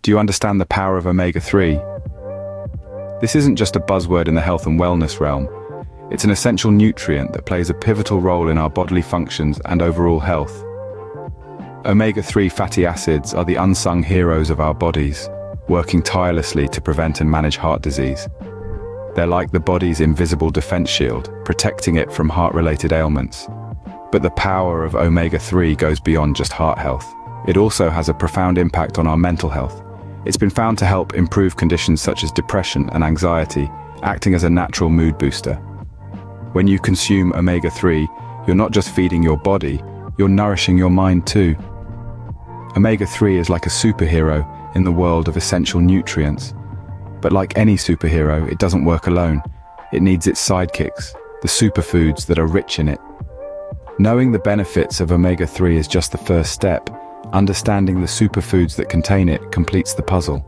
Do you understand the power of omega-3? This isn't just a buzzword in the health and wellness realm. It's an essential nutrient that plays a pivotal role in our bodily functions and overall health. Omega-3 fatty acids are the unsung heroes of our bodies, working tirelessly to prevent and manage heart disease. They're like the body's invisible defense shield, protecting it from heart-related ailments. But the power of omega-3 goes beyond just heart health. It also has a profound impact on our mental health. It's been found to help improve conditions such as depression and anxiety, acting as a natural mood booster. When you consume omega-3, you're not just feeding your body, you're nourishing your mind too. Omega-3 is like a superhero in the world of essential nutrients. But like any superhero, it doesn't work alone. It needs its sidekicks, the superfoods that are rich in it. Knowing the benefits of omega-3 is just the first step. Understanding the superfoods that contain it completes the puzzle.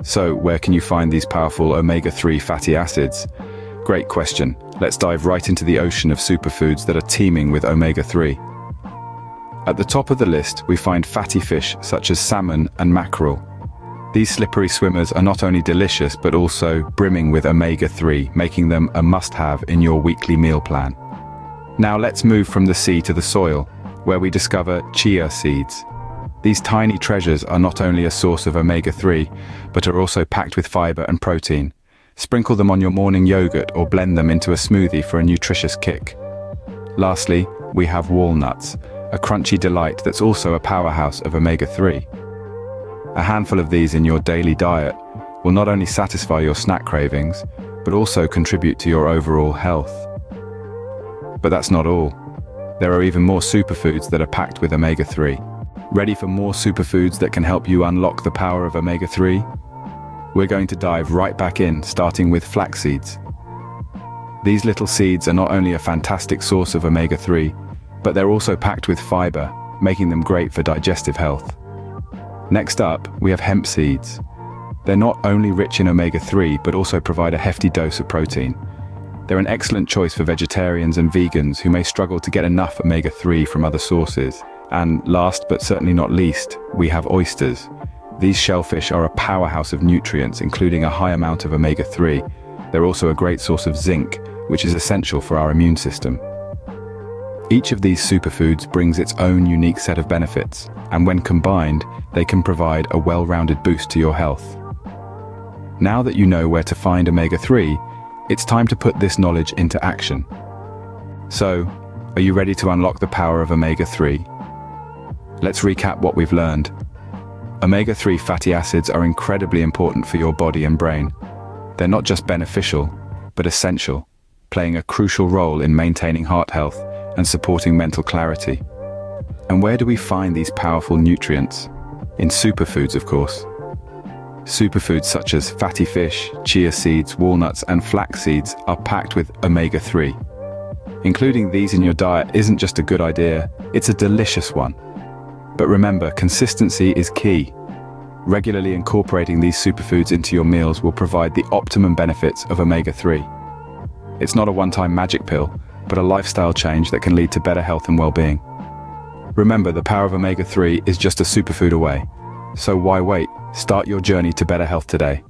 So, where can you find these powerful omega-3 fatty acids? Great question. Let's dive right into the ocean of superfoods that are teeming with omega-3. At the top of the list, we find fatty fish such as salmon and mackerel. These slippery swimmers are not only delicious but also brimming with omega-3, making them a must-have in your weekly meal plan. Now let's move from the sea to the soil, where we discover chia seeds. These tiny treasures are not only a source of omega-3, but are also packed with fiber and protein. Sprinkle them on your morning yogurt or blend them into a smoothie for a nutritious kick. Lastly, we have walnuts, a crunchy delight that's also a powerhouse of omega-3. A handful of these in your daily diet will not only satisfy your snack cravings, but also contribute to your overall health. But that's not all. There are even more superfoods that are packed with omega-3. Ready for more superfoods that can help you unlock the power of omega-3? We're going to dive right back in, starting with flax seeds. These little seeds are not only a fantastic source of omega-3, but they're also packed with fiber, making them great for digestive health. Next up, we have hemp seeds. They're not only rich in omega-3, but also provide a hefty dose of protein. They're an excellent choice for vegetarians and vegans who may struggle to get enough omega-3 from other sources. And last but certainly not least, we have oysters. These shellfish are a powerhouse of nutrients, including a high amount of omega-3. They're also a great source of zinc, which is essential for our immune system. Each of these superfoods brings its own unique set of benefits, and when combined, they can provide a well-rounded boost to your health. Now that you know where to find omega-3, it's time to put this knowledge into action. So, are you ready to unlock the power of omega-3? Let's recap what we've learned. Omega-3 fatty acids are incredibly important for your body and brain. They're not just beneficial, but essential, playing a crucial role in maintaining heart health and supporting mental clarity. And where do we find these powerful nutrients? In superfoods, of course. Superfoods such as fatty fish, chia seeds, walnuts, and flax seeds are packed with omega-3. Including these in your diet isn't just a good idea, it's a delicious one. But remember, consistency is key. Regularly incorporating these superfoods into your meals will provide the optimum benefits of omega-3. It's not a one-time magic pill, but a lifestyle change that can lead to better health and well-being. Remember, the power of omega-3 is just a superfood away. So why wait? Start your journey to better health today.